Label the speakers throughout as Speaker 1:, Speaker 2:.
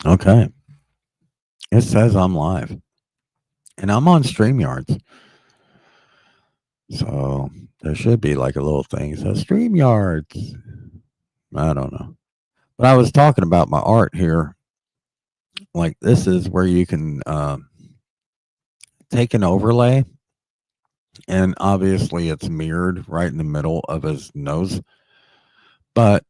Speaker 1: Okay. It says I'm live. And I'm on StreamYards. So there should be like a little thing. So StreamYards. I don't know. But I was talking about my art here. Like this is where you can take an overlay, and obviously it's mirrored right in the middle of his nose. But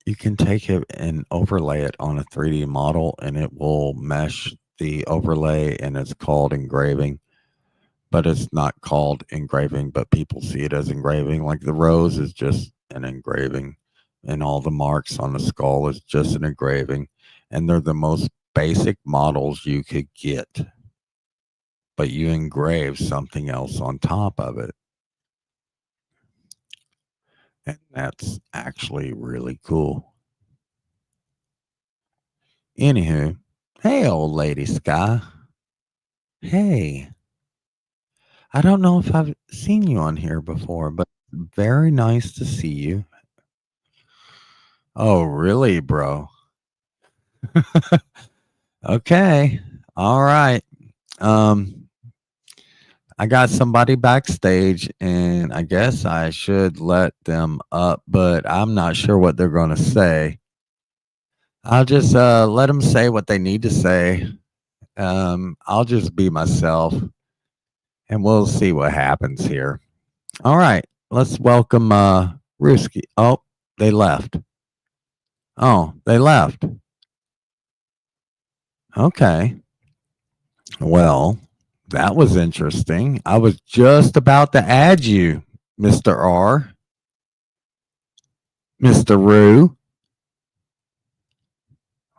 Speaker 1: you can take it and overlay it on a 3D model, and it will mesh the overlay, and it's called engraving. But it's not called engraving, but people see it as engraving. Like the rose is just an engraving, and all the marks on the skull is just an engraving. And they're the most basic models you could get, but you engrave something else on top of it. And that's actually really cool. Anywho, hey, old lady Sky. Hey, I don't know if I've seen you on here before, but very nice to see you. Oh, really, bro? Okay. All right. Um, I got somebody backstage, and I guess I should let them up, but I'm not sure what they're going to say. I'll just let them say what they need to say. I'll just be myself, and we'll see what happens here. All right. Let's welcome Ruski. Oh, they left. Oh, they left. Okay. Well, that was interesting. I was just about to add you, Mr. R, Mr. Roo.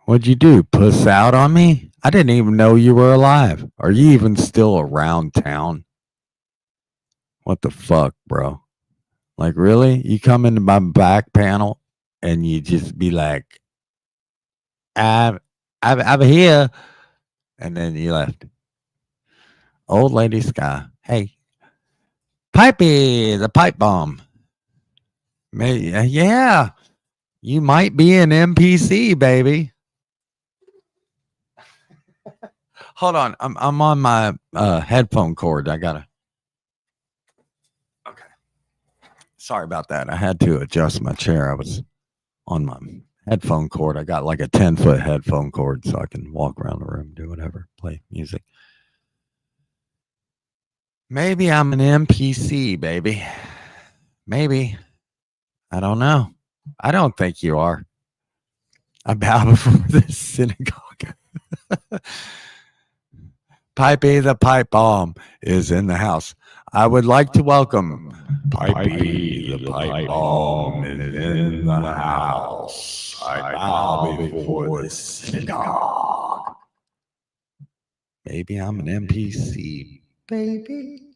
Speaker 1: What'd you do? Puss out on me? I didn't even know you were alive. Are you even still around town? What the fuck, bro? Like, really? You come into my back panel and you just be like, I'm, I'm here. And then you left. Old lady Sky. Hey, Pipey, the pipe bomb. Yeah, you might be an NPC, baby. Hold on, I'm on my headphone cord. I gotta. Okay, sorry about that. I had to adjust my chair. I was on my headphone cord. I got like a 10-foot headphone cord, so I can walk around the room, do whatever, play music. Maybe I'm an NPC, baby. Maybe. I don't know. I don't think you are. I bow before the synagogue. Pipey the pipe bomb is in the house. I would like to welcome Pipey the pipe bomb is in the house. I bow before the synagogue. Maybe I'm an NPC, baby.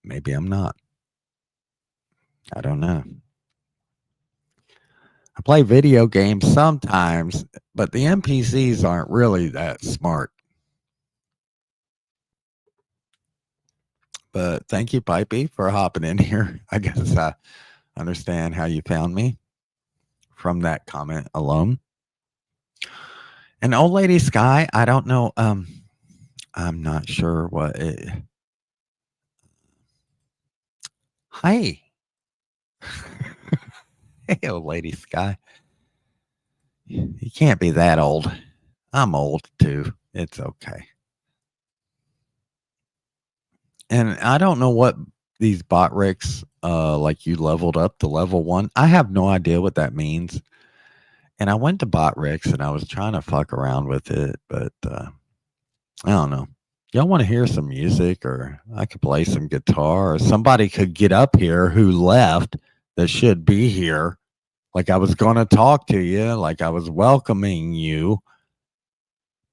Speaker 1: Maybe I'm not. I don't know. I play video games sometimes, but the NPCs aren't really that smart. But thank you, Pipey, for hopping in here. I guess I understand how you found me from that comment alone. And old lady Sky, I don't know. I'm not sure what it. Hi. Hey, old lady Sky. You can't be that old. I'm old too. It's okay. And I don't know what these bot rigs, like you leveled up to level 1. I have no idea what that means. And I went to bot rigs and I was trying to fuck around with it, but I don't know. Y'all want to hear some music, or I could play some guitar, or somebody could get up here who left that should be here. Like I was going to talk to you, like I was welcoming you.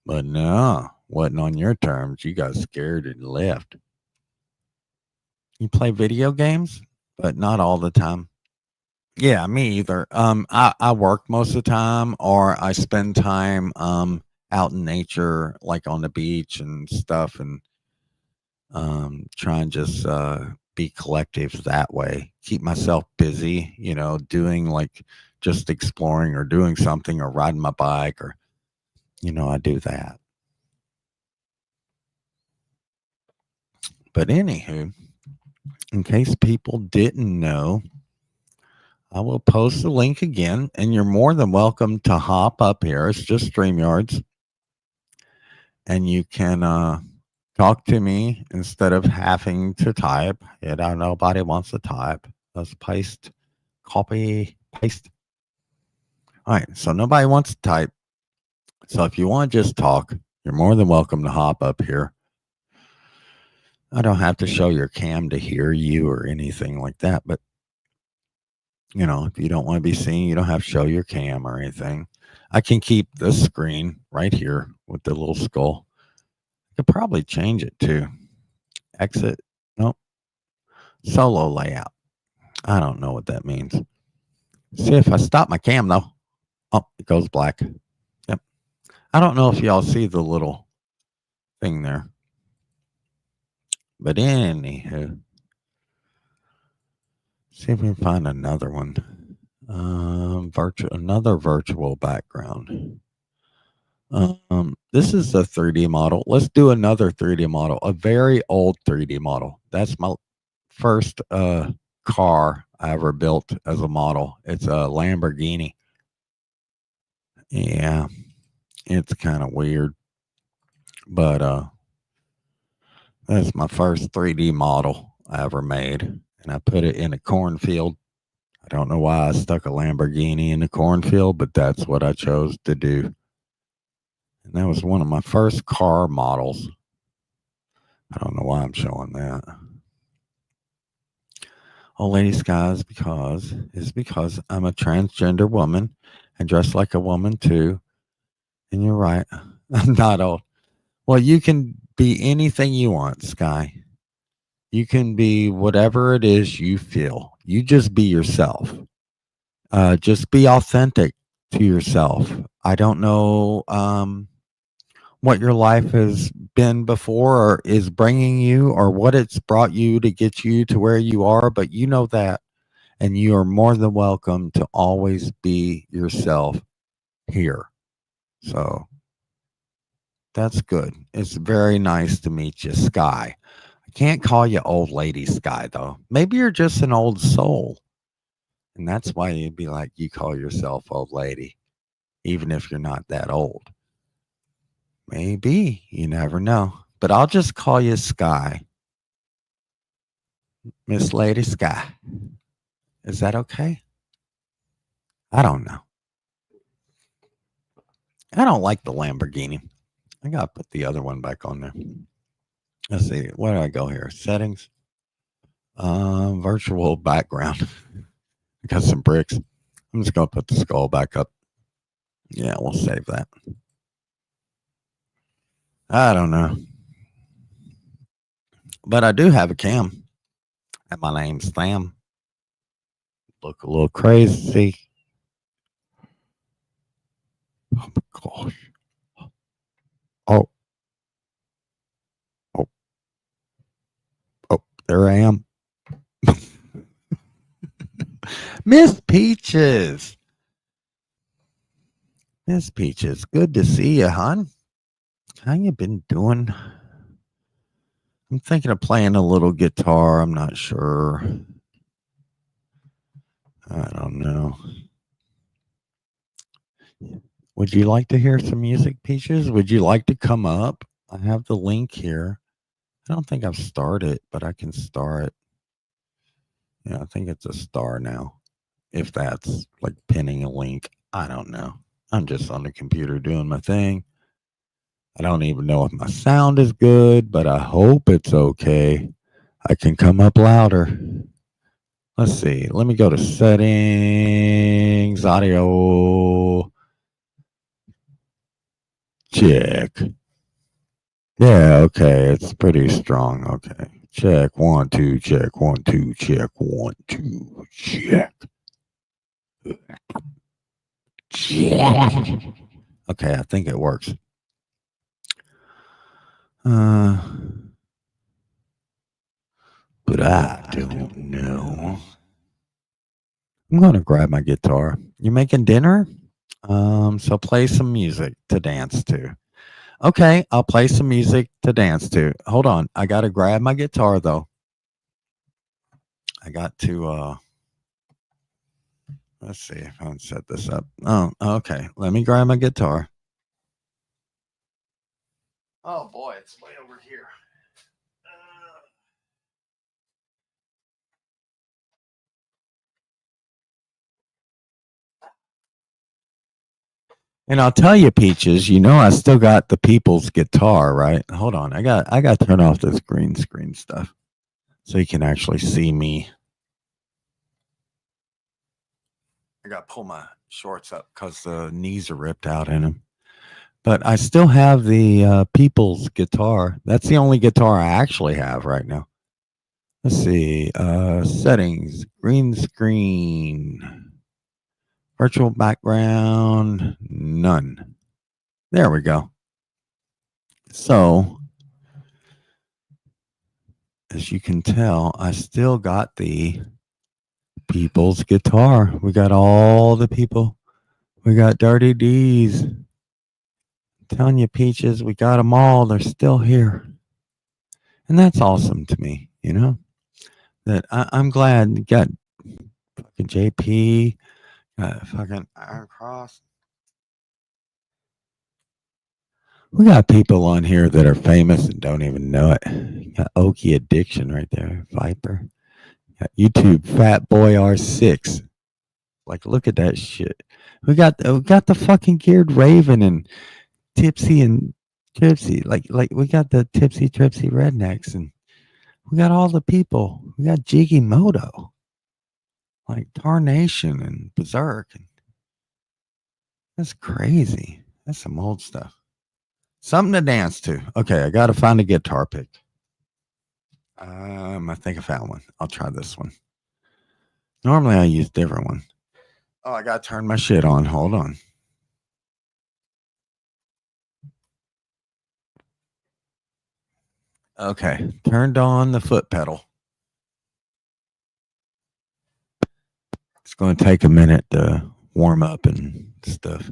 Speaker 1: But no, wasn't on your terms. You got scared and left. You play video games, but not all the time. Yeah, me either. I work most of the time, or I spend time out in nature, like on the beach and stuff, and try and just be collective that way. Keep myself busy, doing like just exploring or doing something or riding my bike or, I do that. But anywho, in case people didn't know, I will post the link again, and you're more than welcome to hop up here. It's just StreamYards, and you can talk to me instead of having to type. Nobody wants to type. Let's paste, copy, paste. All right, so nobody wants to type. So if you want to just talk, you're more than welcome to hop up here. I don't have to show your cam to hear you or anything like that, but if you don't want to be seen, you don't have to show your cam or anything. I can keep this screen right here with the little skull. I could probably change it to exit. Nope. Solo layout. I don't know what that means. See if I stop my cam though. Oh, it goes black. Yep. I don't know if y'all see the little thing there. But anywho, see if we can find another one. Another virtual background. This is a 3D model. Let's do another 3D model, a very old 3D model. That's my first car I ever built as a model. It's a Lamborghini. Yeah, it's kind of weird, but that's my first 3D model I ever made, and I put it in a cornfield. I don't know why I stuck a Lamborghini in the cornfield, but that's what I chose to do. And that was one of my first car models. I don't know why I'm showing that. Oh, lady skies is because I'm a transgender woman and dress like a woman too. And you're right. I'm not old. Well, you can be anything you want, Sky. You can be whatever it is you feel. You just be yourself. Just be authentic to yourself. I don't know what your life has been before or is bringing you or what it's brought you to get you to where you are, but you know that. And you are more than welcome to always be yourself here. So that's good. It's very nice to meet you, Sky. I can't call you old lady Sky, though. Maybe you're just an old soul. And that's why you'd be like, you call yourself old lady, even if you're not that old. Maybe. You never know. But I'll just call you Sky. Miss Lady Sky. Is that okay? I don't know. I don't like the Lamborghini. I got to put the other one back on there. Let's see. Where do I go here? Settings. Virtual background. I got some bricks. I'm just going to put the skull back up. Yeah, we'll save that. I don't know. But I do have a cam. And my name's Sam. Look a little crazy. Oh my gosh. Oh. Oh. Oh, there I am. Miss Peaches. Miss Peaches, good to see you, hon. How you been doing? I'm thinking of playing a little guitar. I'm not sure. I don't know. Would you like to hear some music, Peaches? Would you like to come up? I have the link here. I don't think I've started, but I can start. Yeah, I think it's a star now. If that's like pinning a link, I don't know. I'm just on the computer doing my thing. I don't even know if my sound is good, but I hope it's okay. I can come up louder. Let's see. Let me go to settings, audio. Check. Yeah, okay. It's pretty strong. Okay. Check. 1, 2, check. 1, 2, check. 1, 2, check. Check. Okay, I think it works. but I don't know. I'm gonna grab my guitar. You making dinner? So play some music to dance to. Okay, I'll play some music to dance to. Hold on, I gotta grab my guitar though. I got to let's see if I can set this up. Oh, okay. Let me grab my guitar. Oh boy, it's way over here. And I'll tell you, Peaches, you know I still got the people's guitar, right? Hold on. I got to turn off this green screen stuff so you can actually see me. I got to pull my shorts up because the knees are ripped out in them. But I still have the people's guitar. That's the only guitar I actually have right now. Let's see. Settings, green screen, virtual background, none. There we go. So, as you can tell, I still got the people's guitar. We got all the people. We got Dirty D's. I'm telling you, Peaches, we got them all. They're still here. And that's awesome to me, you know? That I'm glad you got fucking JP, got fucking Iron Cross. We got people on here that are famous and don't even know it. You got Okie Addiction right there, Viper. Got YouTube Fat Boy R6. Like, look at that shit. We got the fucking Geared Raven and Tipsy and Tripsy. Like we got the Tipsy Tripsy Rednecks and we got all the people. We got Jiggy Moto, like Tarnation and Berserk. And that's crazy. That's some old stuff. Something to dance to. Okay, I got to find a guitar pick. I think I found one. I'll try this one. Normally I use a different one. Oh, I got to turn my shit on. Hold on. Okay, turned on the foot pedal. It's going to take a minute to warm up and stuff.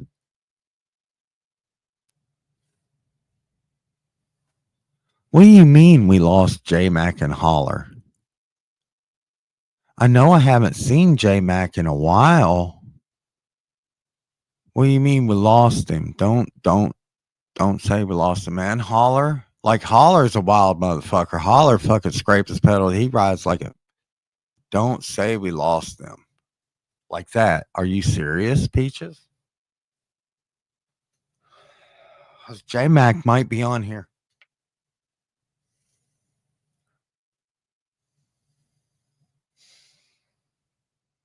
Speaker 1: What do you mean we lost J Mac and Holler? I know I haven't seen J Mac in a while. What do you mean we lost him? Don't say we lost him, man. Holler, like Holler's a wild motherfucker. Holler fucking scraped his pedal. He rides like a. Don't say we lost them like that. Are you serious, Peaches? J Mac might be on here.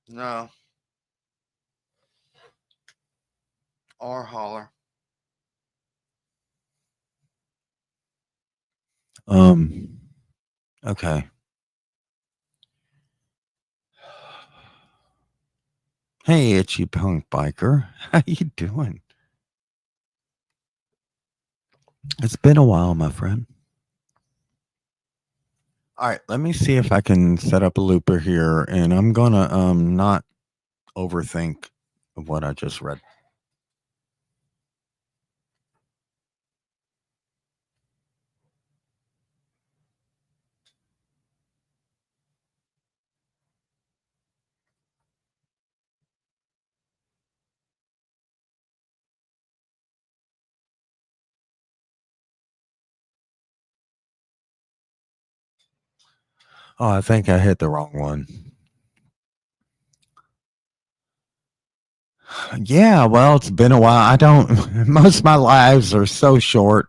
Speaker 1: No. Or Holler. Okay. Hey, itchy punk biker. How you doing? It's been a while, my friend. All right, let me see if I can set up a looper here, and I'm gonna not overthink of what I just read. Oh, I think I hit the wrong one. Yeah, well, it's been a while. I don't. Most of my lives are so short.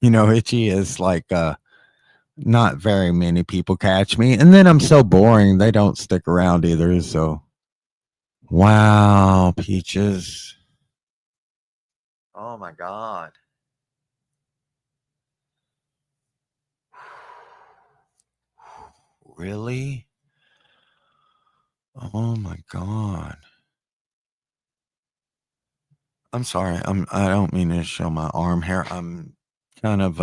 Speaker 1: You know, itchy is like not very many people catch me, and then I'm so boring. They don't stick around either. So, wow, Peaches. Oh my God. Really? Oh my God. I'm sorry. I don't mean to show my arm hair. I'm kind of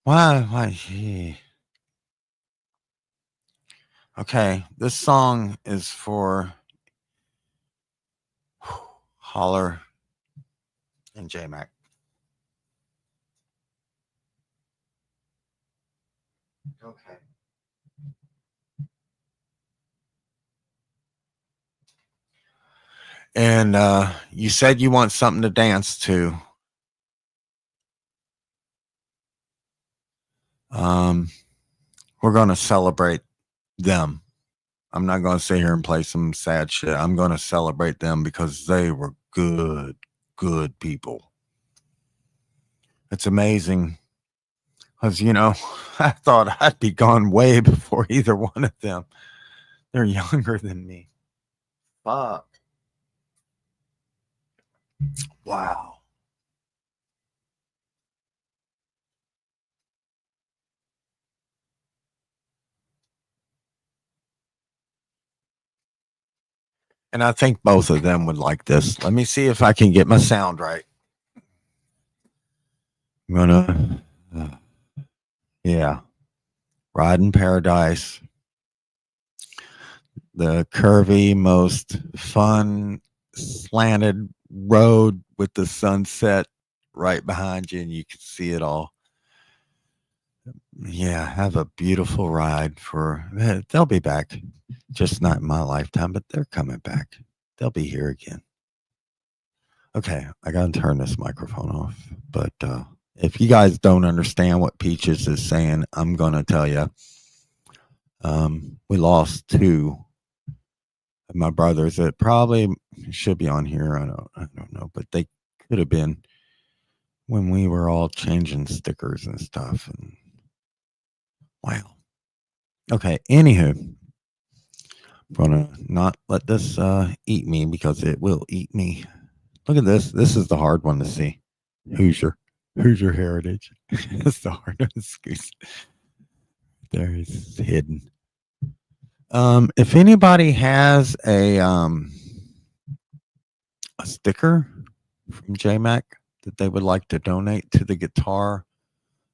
Speaker 1: why gee. Okay, this song is for Holler and J Mac. Okay. And you said you want something to dance to. Um, we're going to celebrate them. I'm not going to sit here and play some sad shit. I'm going to celebrate them because they were good, good people. It's amazing because, I thought I'd be gone way before either one of them. They're younger than me. Fuck. Wow. And I think both of them would like this. Let me see if I can get my sound right. I'm gonna, yeah, Ride in Paradise, the curvy, most fun, slanted road with the sunset right behind you, and you can see it all. Yeah, have a beautiful ride they'll be back. Just not in my lifetime, but they're coming back. They'll be here again. Okay, I gotta turn this microphone off. But if you guys don't understand what Peaches is saying, I'm gonna tell you. We lost two of my brothers that probably should be on here. I don't know, but they could have been when we were all changing stickers and stuff. And wow. Okay. Anywho, I'm gonna not let this eat me because it will eat me. Look at this. This is the hard one to see. Hoosier heritage. That's the hard one. Excuse. There he's hidden. If anybody has a sticker from JMac that they would like to donate to the guitar,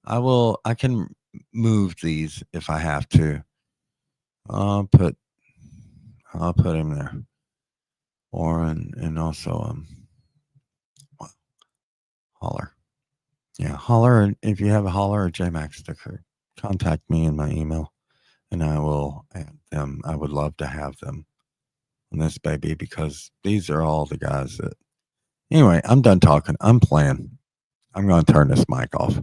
Speaker 1: I can move these if I have to. I'll put him there. Or and also Holler. Yeah, Holler. If you have a Holler or JMac sticker, contact me in my email and I will add them. I would love to have them on this baby because these are all the guys that. Anyway, I'm done talking. I'm playing. I'm going to turn this mic off.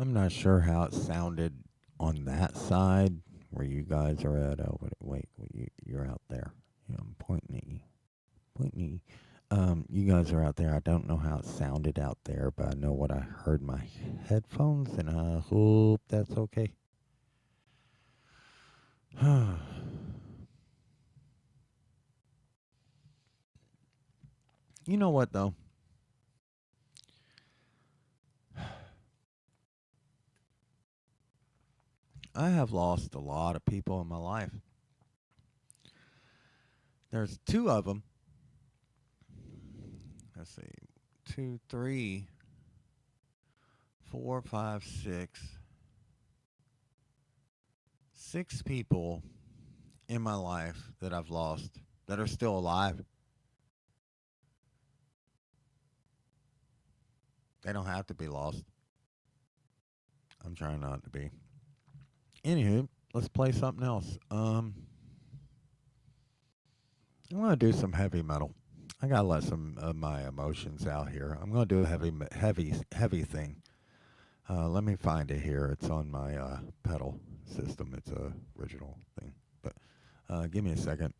Speaker 1: I'm not sure how it sounded on that side where you guys are at. Oh, you're out there. Yeah, I'm pointing at you. Pointing at you. You guys are out there. I don't know how it sounded out there, but I know what I heard in my headphones, and I hope that's okay. You know what, though? I have lost a lot of people in my life. There's two of them. Let's see. Two, three, four, five, six. Six people in my life that I've lost that are still alive. They don't have to be lost. I'm trying not to be. Anywho, let's play something else. I'm gonna do some heavy metal. I gotta let some of my emotions out here. I'm gonna do a heavy thing. Let me find it here. It's on my pedal system. It's a original thing. But give me a second.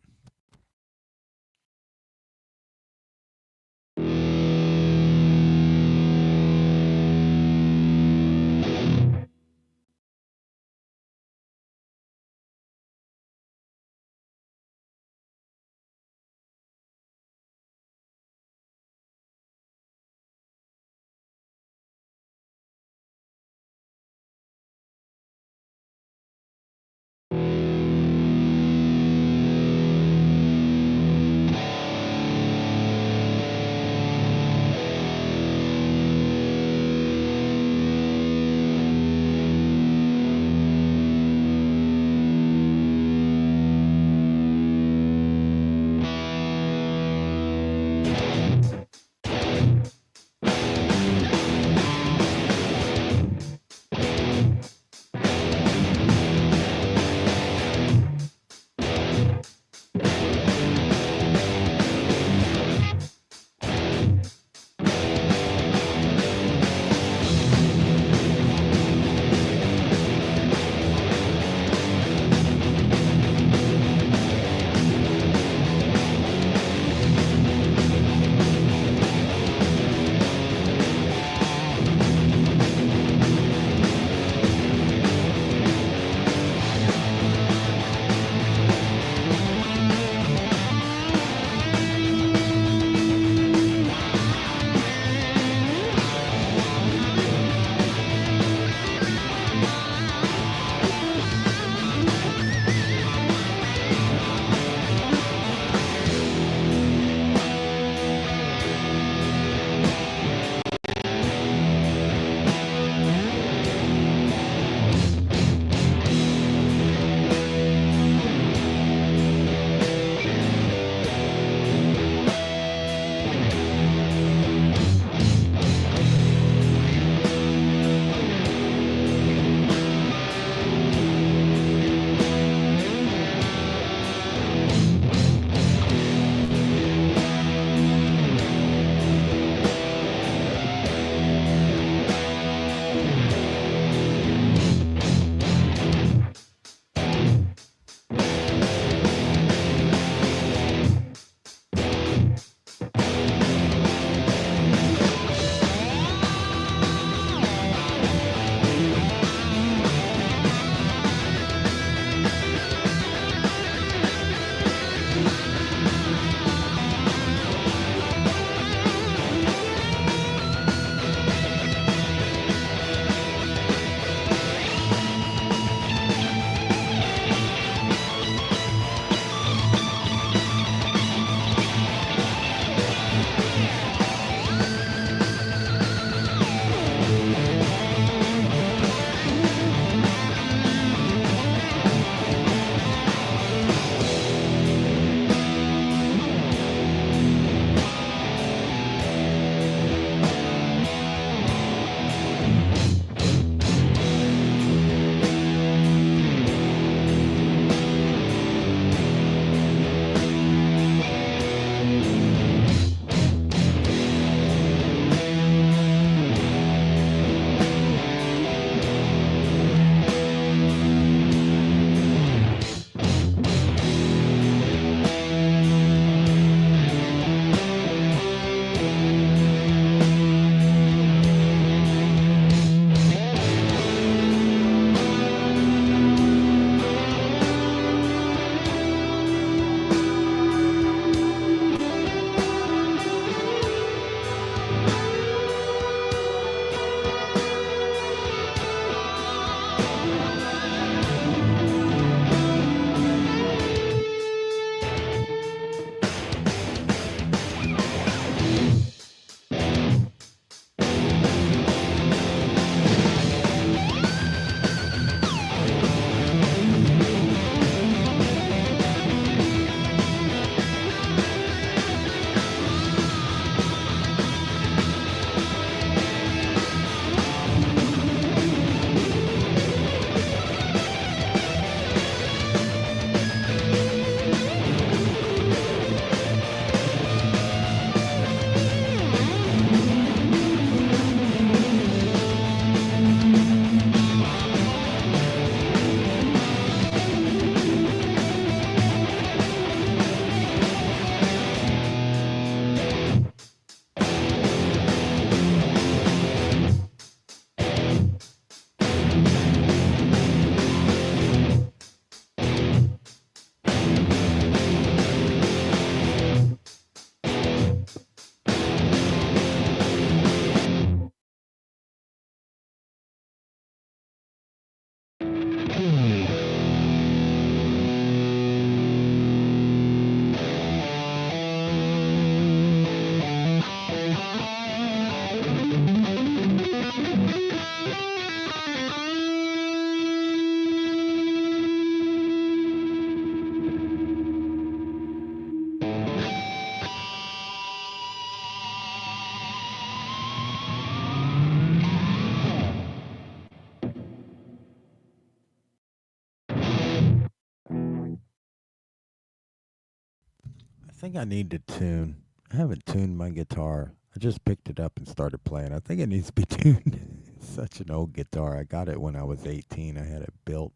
Speaker 2: think I need to tune. I haven't tuned my guitar. I just picked it up and started playing. I think it needs to be tuned. It's such an old guitar. I got it when I was 18. I had it built.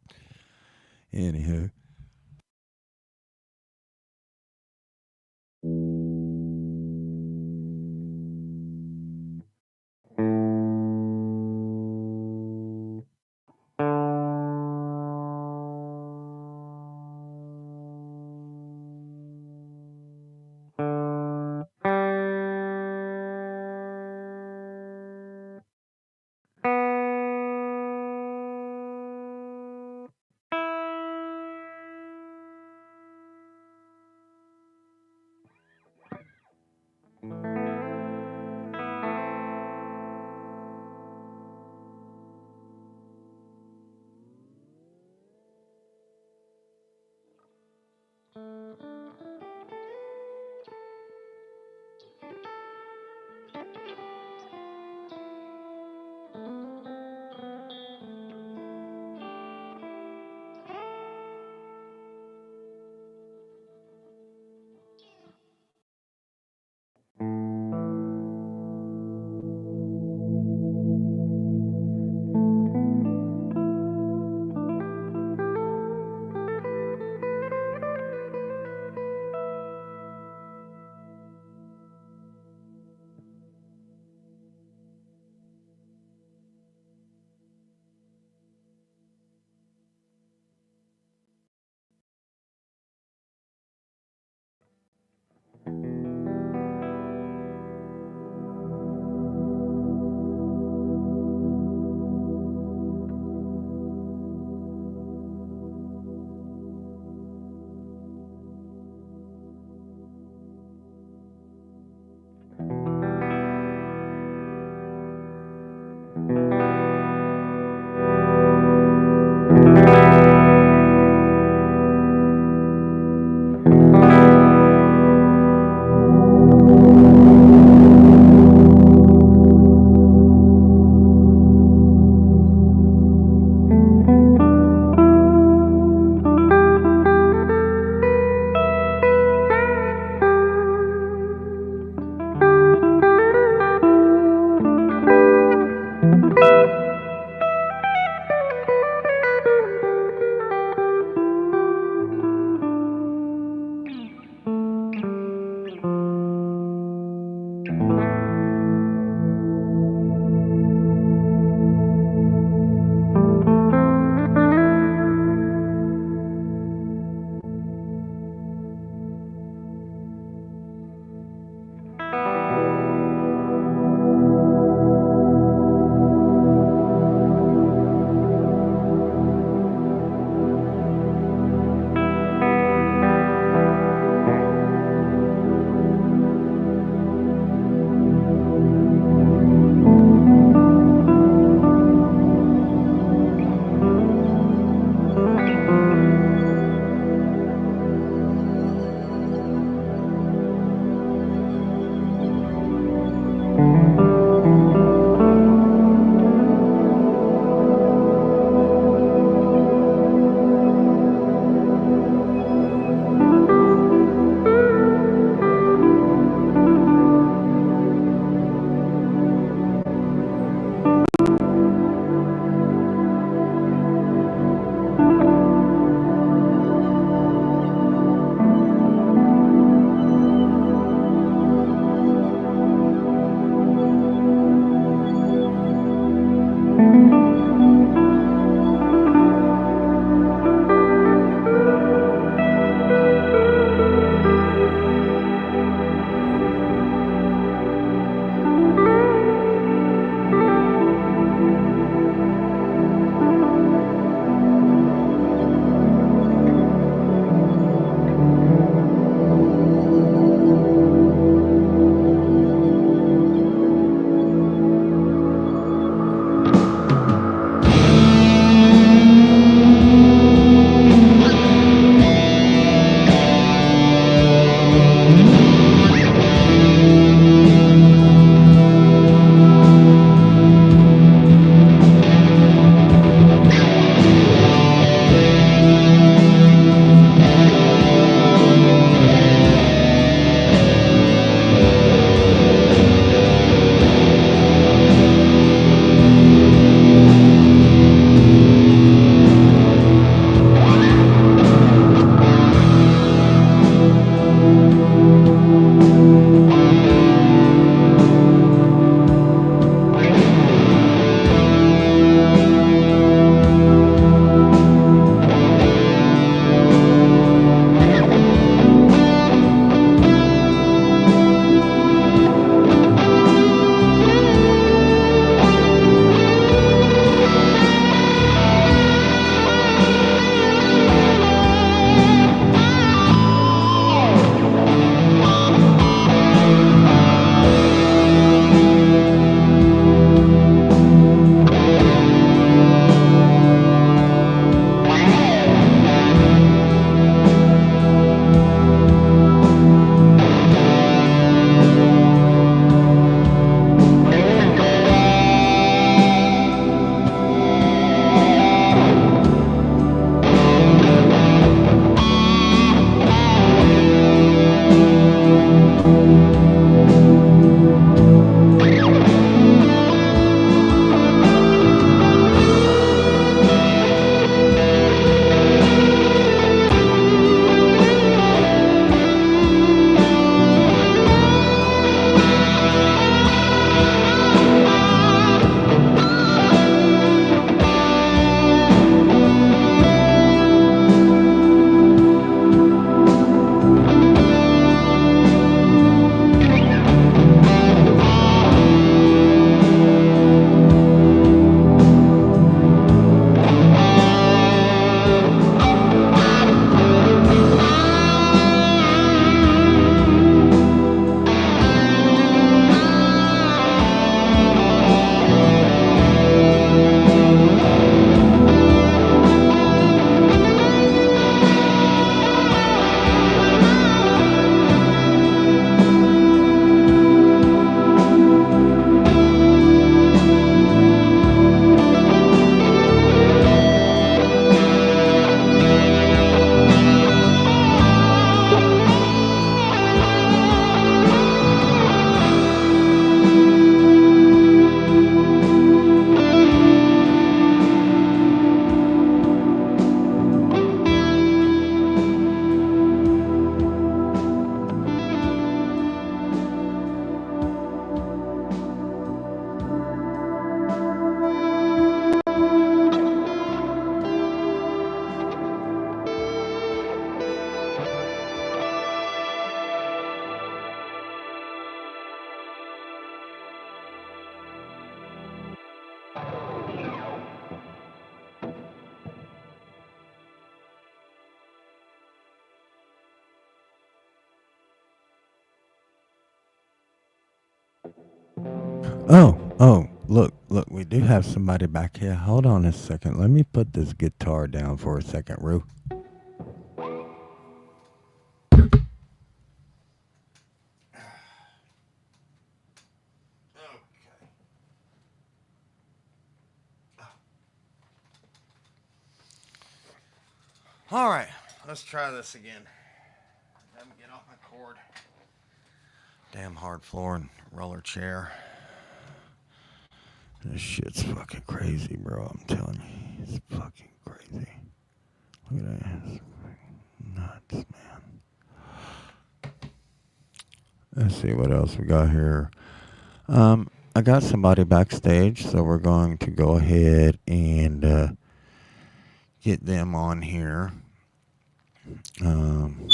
Speaker 2: Anywho. Oh, look, we do have somebody back here. Hold on a second. Let me put this guitar down for a second, Rue. All right, let's try this again. Let me get off my cord. Damn hard floor and roller chair. This shit's fucking crazy, bro. I'm telling you, it's fucking crazy. Look at that. It's nuts, man. Let's see what else we got here. I got somebody backstage, so we're going to go ahead and get them on here. Um,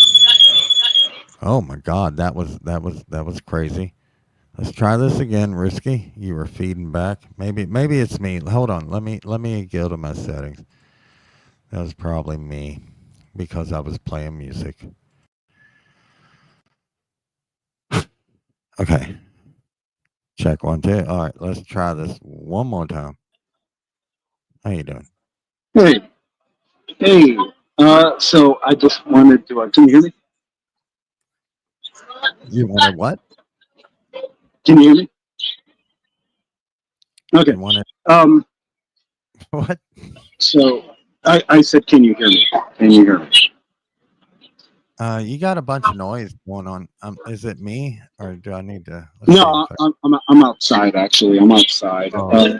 Speaker 2: oh my God, that was crazy. Let's try this again, Risky. You were feeding back. Maybe it's me. Hold on. Let me go to my settings. That was probably me because I was playing music. Okay. Check 1 2. All right, let's try this one more time. How you doing?
Speaker 3: Hey, hey. So I just wanted to. Can you hear me?
Speaker 1: You wanted what?
Speaker 3: Can you hear me? Okay.
Speaker 1: You wanted
Speaker 3: Um.
Speaker 1: what?
Speaker 3: So I said, can you hear me? Can you hear me?
Speaker 1: You got a bunch of noise going on. Is it me or do I need to? Let's
Speaker 3: No,
Speaker 1: see if I.
Speaker 3: I'm outside actually. I'm outside.
Speaker 1: Oh,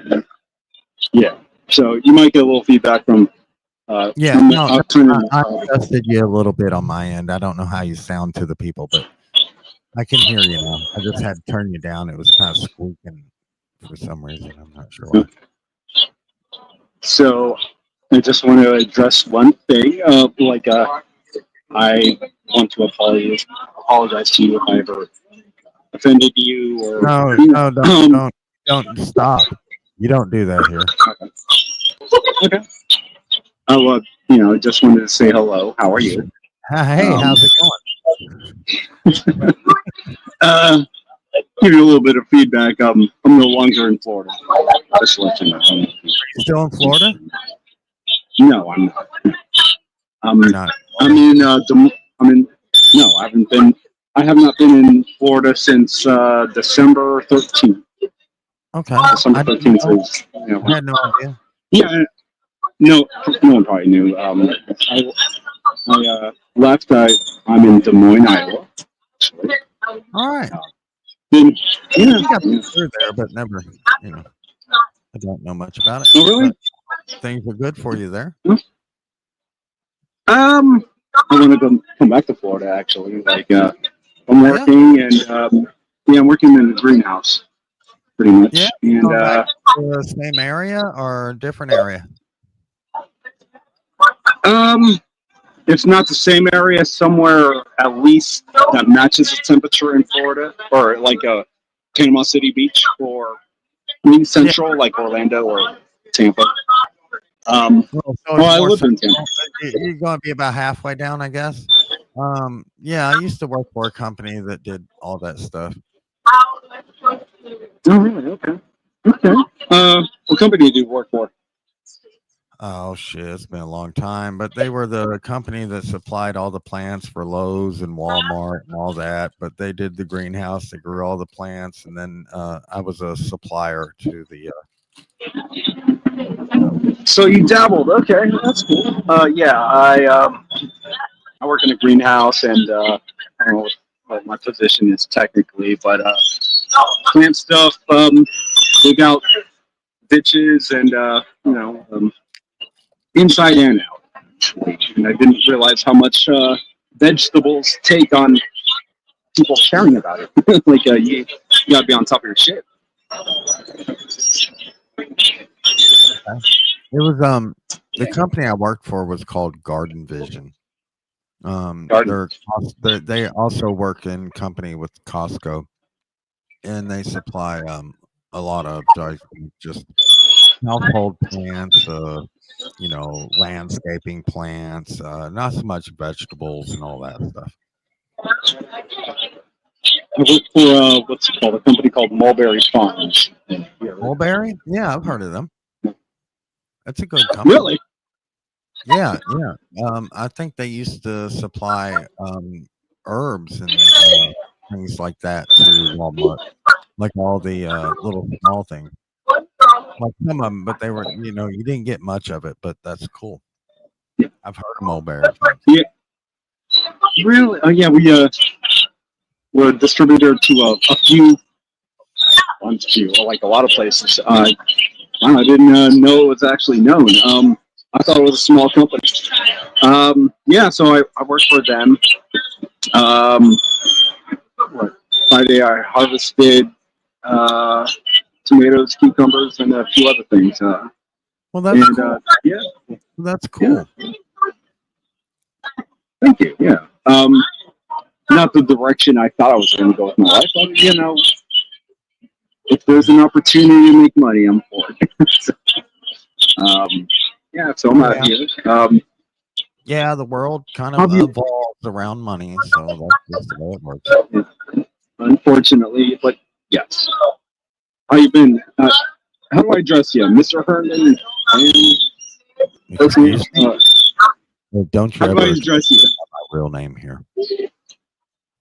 Speaker 3: Yeah. So you might get a little feedback
Speaker 1: yeah.
Speaker 3: from the.
Speaker 1: No,
Speaker 3: I'll turn
Speaker 1: I, I
Speaker 3: it.
Speaker 1: adjusted you a little bit on my end. I don't know how you sound to the people, but I can hear you now. I just had to turn you down. It was kind of squeaking for some reason. I'm not sure why.
Speaker 3: So I just want to address one thing. I want to apologize to you if I ever offended you or
Speaker 1: No,
Speaker 3: you
Speaker 1: no,
Speaker 3: know.
Speaker 1: don't stop. You don't do that here.
Speaker 3: Okay. Just wanted to say hello. How are you?
Speaker 1: Hey,
Speaker 3: Um,
Speaker 1: how's it going?
Speaker 3: uh, Give you a little bit of feedback. I'm no longer in Florida. Just to let you know.
Speaker 1: You still in Florida?
Speaker 3: No, I'm not. Um,
Speaker 1: You're not.
Speaker 3: I'm in. I'm in. No, I haven't been. I have not been in Florida since December 13th.
Speaker 1: Okay.
Speaker 3: December
Speaker 1: I didn't
Speaker 3: 13th
Speaker 1: know.
Speaker 3: is.
Speaker 1: I had no idea.
Speaker 3: Yeah. No, no one probably knew. I left. I'm in Des Moines, Iowa. Actually.
Speaker 1: All right.
Speaker 3: Been,
Speaker 1: I
Speaker 3: yeah.
Speaker 1: think I've
Speaker 3: Yeah.
Speaker 1: been through there, but never, you know, I don't know much about it.
Speaker 3: Oh, really?
Speaker 1: But things are good for you there.
Speaker 3: Um, I want to come back to Florida actually. I'm
Speaker 1: Oh, yeah?
Speaker 3: working and yeah, I'm working in the greenhouse pretty
Speaker 1: Yeah.
Speaker 3: much. And
Speaker 1: Going back to the same area or a different area?
Speaker 3: um, it's not the same area. Somewhere at least that matches the temperature in Florida, or like Panama City Beach, or
Speaker 1: Yeah.
Speaker 3: Central, like Orlando or Tampa.
Speaker 1: So
Speaker 3: Well,
Speaker 1: it's
Speaker 3: I
Speaker 1: more
Speaker 3: live in
Speaker 1: central.
Speaker 3: Tampa.
Speaker 1: You're going to be about halfway down, I guess. Yeah, I used to work for a company that did all that stuff.
Speaker 3: Oh, really? Okay. Okay. What company do you work for?
Speaker 1: Oh shit, it's been a long time. But they were the company that supplied all the plants for Lowe's and Walmart and all that. But they did the greenhouse, they grew all the plants, and then I was a supplier to the.
Speaker 3: So you dabbled. Okay, that's cool. Yeah, I work in a greenhouse, and I don't know what my position is technically, but plant stuff, dig out ditches, and inside and out. And I didn't realize how much vegetables take on people caring about it. You gotta be on top of your shit.
Speaker 1: It was the company I worked for was called Garden Vision.
Speaker 3: Garden.
Speaker 1: They also work in company with Costco, and they supply a lot of like just household plants, landscaping plants, not so much vegetables and all that stuff.
Speaker 3: I work for what's it called? A company called Mulberry Farms.
Speaker 1: Mulberry? Yeah, I've heard of them. That's a good company.
Speaker 3: Really?
Speaker 1: Yeah, yeah. I think they used to supply herbs and things like that to Walmart, like all the little small things, like some of them. But they were, you didn't get much of it. But that's cool.
Speaker 3: Yeah.
Speaker 1: I've heard of Mulberry Farms.
Speaker 3: Yeah. Really? Oh yeah, we're a distributor to a few, like a lot of places. Wow, I didn't know it was actually known. I thought it was a small company. Yeah, so I work for them. Um, what, Friday I harvested uh, tomatoes, cucumbers, and a few other things.
Speaker 1: Well, that's cool.
Speaker 3: Yeah,
Speaker 1: That's cool.
Speaker 3: thank you. Yeah. Not the direction I thought I was going to go with my life, but if there's an opportunity to make money, I'm for it. Yeah, so I'm out here.
Speaker 1: Yeah, the world kind of evolves around money, so that's just the way it works.
Speaker 3: Unfortunately, but yes. How you been? How do I address you, Mr. Herman?
Speaker 1: Excuse me? Well, don't you
Speaker 3: how
Speaker 1: ever
Speaker 3: do I address you?
Speaker 1: my real name here?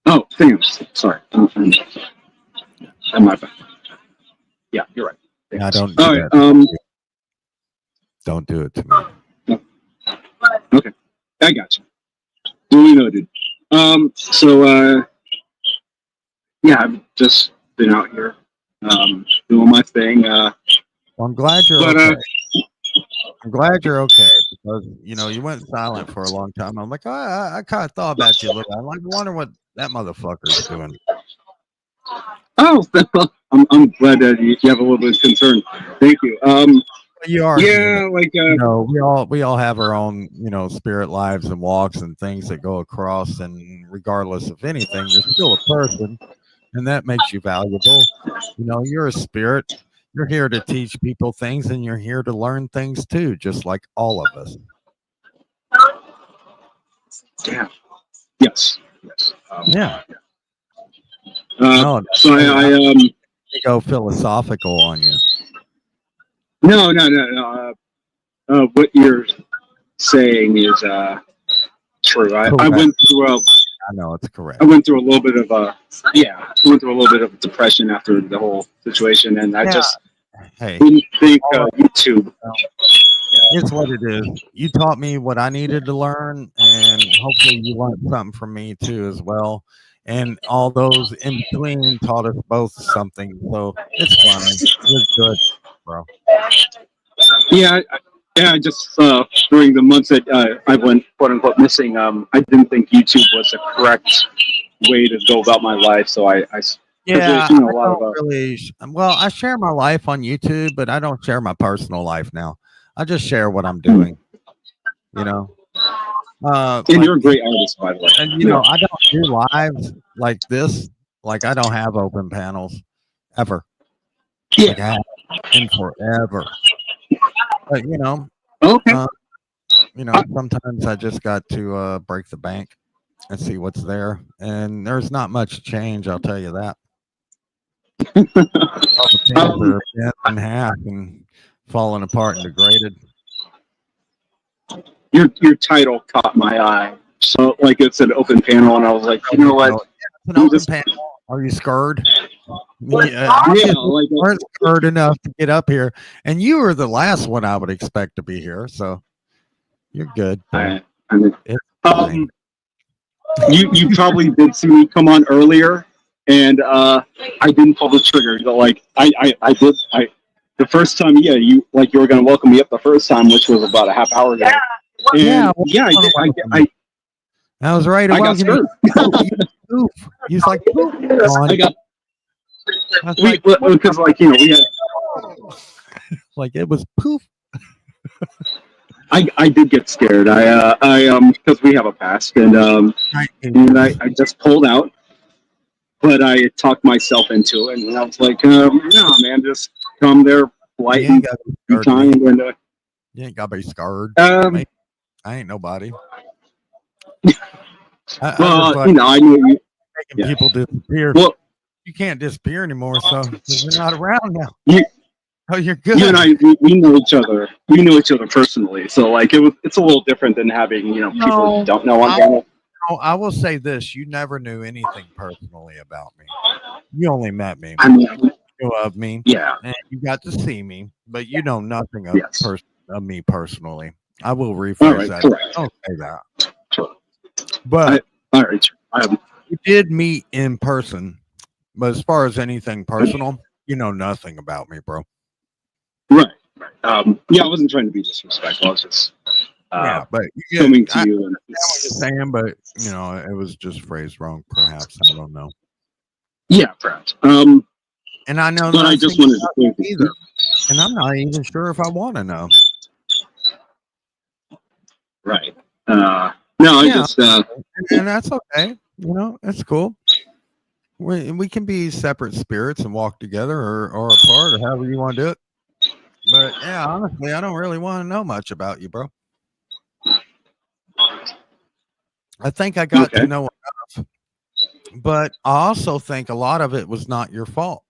Speaker 3: Oh, thanks. Sorry. My bad. Yeah, you're right.
Speaker 1: Yeah, I don't do
Speaker 3: All
Speaker 1: that.
Speaker 3: right.
Speaker 1: Don't do it to me.
Speaker 3: Okay, I got you. Duly noted. Yeah, I've just been out here doing my thing.
Speaker 1: Well, I'm glad you're okay. I'm glad you're okay because you went silent for a long time. I'm like, I kind of thought about you a little. I'm like, I wonder what that motherfucker's doing.
Speaker 3: Oh, I'm glad that you have a little bit of concern. Thank you.
Speaker 1: You are.
Speaker 3: Yeah, like
Speaker 1: we all have our own spirit lives and walks and things that go across, and regardless of anything, you're still a person, and that makes you valuable. You're a spirit. You're here to teach people things, and you're here to learn things too, just like all of us.
Speaker 3: yeah, yes,
Speaker 1: Yeah.
Speaker 3: No, so I
Speaker 1: go philosophical on you.
Speaker 3: No. What you're saying is true. I went through
Speaker 1: I know it's correct.
Speaker 3: I went through a little bit of depression after the whole situation, and I just didn't think YouTube.
Speaker 1: It's what it is. You taught me what I needed to learn, and hopefully you learned something from me too as well. And all those in between taught us both something. So it's fine. It's good, bro.
Speaker 3: Yeah, I just during the months that I went quote unquote missing, I didn't think YouTube was the correct way to go about my life. So I
Speaker 1: yeah, well, I share my life on YouTube, but I don't share my personal life now. I just share what I'm doing.
Speaker 3: And you're a great artist, by the way.
Speaker 1: And I don't do lives like this. Like I don't have open panels ever.
Speaker 3: Yeah.
Speaker 1: Like I have in forever. But
Speaker 3: okay.
Speaker 1: Sometimes I just got to break the bank and see what's there, and there's not much change. I'll tell you that. All the things are bent in half and falling apart and degraded.
Speaker 3: Your title caught my eye. So like it's an open panel, and I was like, you know what?
Speaker 1: It's an open panel. Are you scared?
Speaker 3: Yeah,
Speaker 1: weren't scared enough to get up here, and you were the last one I would expect to be here. So you're good.
Speaker 3: You probably did see me come on earlier, and I didn't pull the trigger. Like I did. The first time, yeah, you were going to welcome me up the first time, which was about a half hour ago. And,
Speaker 1: I was right.
Speaker 3: I got scared.
Speaker 1: He's like,
Speaker 3: I got. Because we had.
Speaker 1: Like it was poof.
Speaker 3: I did get scared. Because we have a past, and I just pulled out, but I talked myself into it, and I was like, no, man, just come there, polite and be kind, and
Speaker 1: you ain't gotta be scared.
Speaker 3: I
Speaker 1: ain't nobody.
Speaker 3: I knew you.
Speaker 1: Making people disappear.
Speaker 3: Well,
Speaker 1: you can't disappear anymore, so 'cause you're not around now.
Speaker 3: You,
Speaker 1: Oh, you're
Speaker 3: you and
Speaker 1: good.
Speaker 3: I, we know each other. We know each other personally, so like it's a little different than having people you
Speaker 1: No,
Speaker 3: don't know on
Speaker 1: I,
Speaker 3: panel.
Speaker 1: no, I will say this: you never knew anything personally about me. You only met me.
Speaker 3: I mean,
Speaker 1: You know of me,
Speaker 3: yeah,
Speaker 1: and you got to see me, but you know nothing
Speaker 3: yes,
Speaker 1: of me personally. I will
Speaker 3: all
Speaker 1: rephrase
Speaker 3: right,
Speaker 1: that.
Speaker 3: correct.
Speaker 1: Don't say that.
Speaker 3: Sure. I
Speaker 1: But
Speaker 3: all right, sure.
Speaker 1: we did meet in person. But as far as anything personal, you know nothing about me, bro.
Speaker 3: Right, right. Yeah, I wasn't trying to be disrespectful. I was just uh,
Speaker 1: Yeah, but you get,
Speaker 3: coming to
Speaker 1: I
Speaker 3: you, and
Speaker 1: understand what you're saying, but it was just phrased wrong, perhaps. I don't know.
Speaker 3: yeah, perhaps.
Speaker 1: And I know
Speaker 3: But I just
Speaker 1: nothing
Speaker 3: wanted to
Speaker 1: about
Speaker 3: thank
Speaker 1: you either. And I'm not even sure if I want to know.
Speaker 3: right. No, I
Speaker 1: Yeah,
Speaker 3: just
Speaker 1: and that's okay. It's cool. We can be separate spirits and walk together or apart or however you want to do it. But yeah, honestly, I don't really want to know much about you, bro. I think I got to
Speaker 3: okay.
Speaker 1: know enough, but I also think a lot of it was not your fault.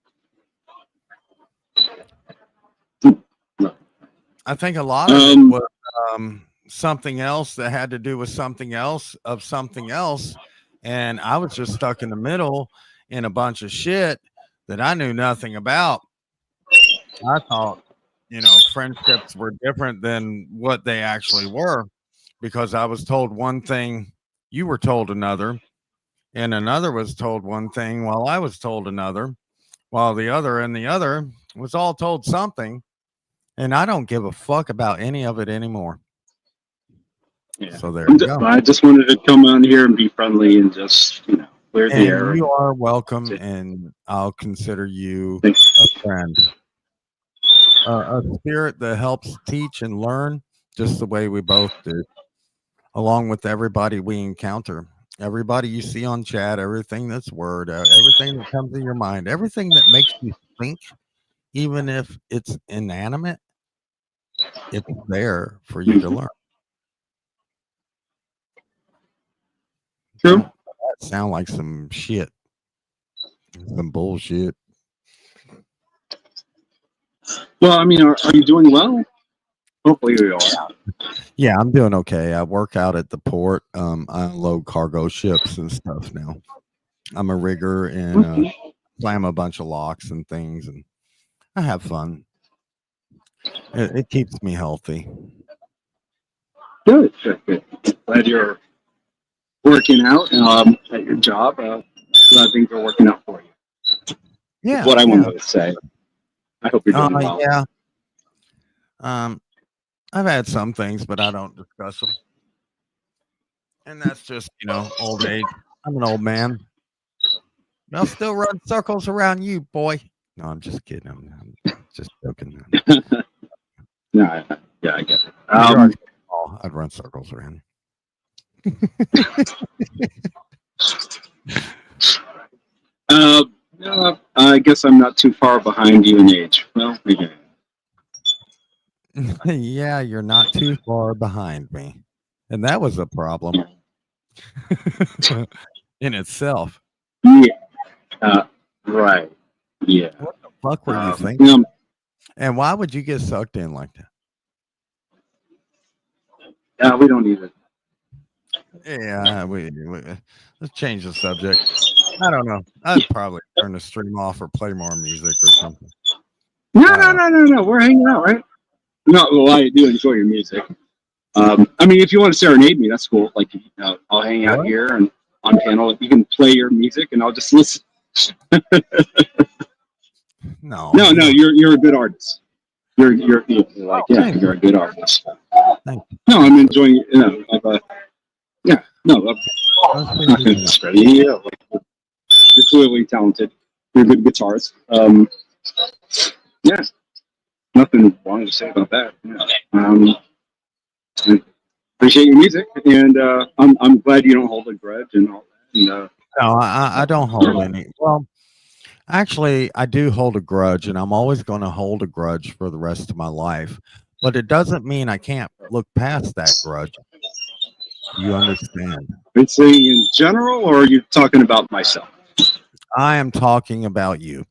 Speaker 1: I think a lot of it
Speaker 3: Um,
Speaker 1: was something else that had to do with something else of something else. And I was just stuck in the middle in a bunch of shit that I knew nothing about. I thought, friendships were different than what they actually were because I was told one thing, you were told another, and another was told one thing while I was told another, while the other and the other was all told something. And I don't give a fuck about any of it anymore.
Speaker 3: yeah.
Speaker 1: So there you go.
Speaker 3: I just wanted to come on here and be friendly and just clear the
Speaker 1: And
Speaker 3: air.
Speaker 1: you
Speaker 3: And
Speaker 1: are welcome,
Speaker 3: say
Speaker 1: and I'll consider you
Speaker 3: thanks.
Speaker 1: a friend, a spirit that helps teach and learn, just the way we both do, along with everybody we encounter. Everybody you see on chat, everything that's word, everything that comes to your mind, everything that makes you think, even if it's inanimate, it's there for you to
Speaker 3: Mhm.
Speaker 1: learn.
Speaker 3: True.
Speaker 1: Don't let that sound like some shit, some bullshit.
Speaker 3: Well, I mean, are you doing well? Hopefully you are.
Speaker 1: Yeah, I'm doing okay. I work out at the port. I unload cargo ships and stuff now. I'm a rigger and
Speaker 3: Okay.
Speaker 1: slam a bunch of locks and things, and I have fun. It keeps me healthy.
Speaker 3: Good. Good. Good. Glad you're working out at your job. Glad things are working out for you. Is
Speaker 1: Yeah,
Speaker 3: what I
Speaker 1: yeah,
Speaker 3: wanted to say. I hope you're doing well.
Speaker 1: yeah. Um, I've had some things, but I don't discuss them, and that's just old age. I'm an old man. I'll still run circles around you, boy. No, I'm just kidding. I'm just joking.
Speaker 3: No, yeah, I get it.
Speaker 1: You're already small. I'd run circles around
Speaker 3: uh, I guess I'm not too far behind you in age. Well, maybe.
Speaker 1: you. Yeah, you're not too far behind me, and that was a problem in itself.
Speaker 3: Yeah. Uh, right. Yeah.
Speaker 1: What the fuck were you thinking?
Speaker 3: Yeah.
Speaker 1: And why would you get sucked in like that?
Speaker 3: We don't need it.
Speaker 1: Yeah, let's change the subject. I don't know. I'd probably turn the stream off or play more music or something.
Speaker 3: No,
Speaker 1: I
Speaker 3: no,
Speaker 1: don't.
Speaker 3: no, no, no. We're hanging out, right? No, well, I do enjoy your music. I mean, if you want to serenade me, that's cool. Like, I'll hang out
Speaker 1: What?
Speaker 3: here and on panel. You can play your music, and I'll just listen.
Speaker 1: No,
Speaker 3: No,
Speaker 1: you
Speaker 3: no,
Speaker 1: don't.
Speaker 3: you're a good artist. You're like,
Speaker 1: Oh,
Speaker 3: yeah,
Speaker 1: thank
Speaker 3: you're a good artist.
Speaker 1: thank you.
Speaker 3: No, I'm enjoying. Yeah, no, I'm
Speaker 1: That's pretty
Speaker 3: not going to
Speaker 1: decent.
Speaker 3: discredit you. Yeah, like, you're clearly talented. You're a good guitarist. Yeah, nothing wrong to say about that. Yeah. I appreciate your music, and I'm glad you don't hold a grudge and all that. And
Speaker 1: No, I don't hold any. Well, actually, I do hold a grudge, and I'm always going to hold a grudge for the rest of my life. But it doesn't mean I can't look past that grudge. You understand?
Speaker 3: are you saying in general, or are you talking about myself?
Speaker 1: I am talking about you.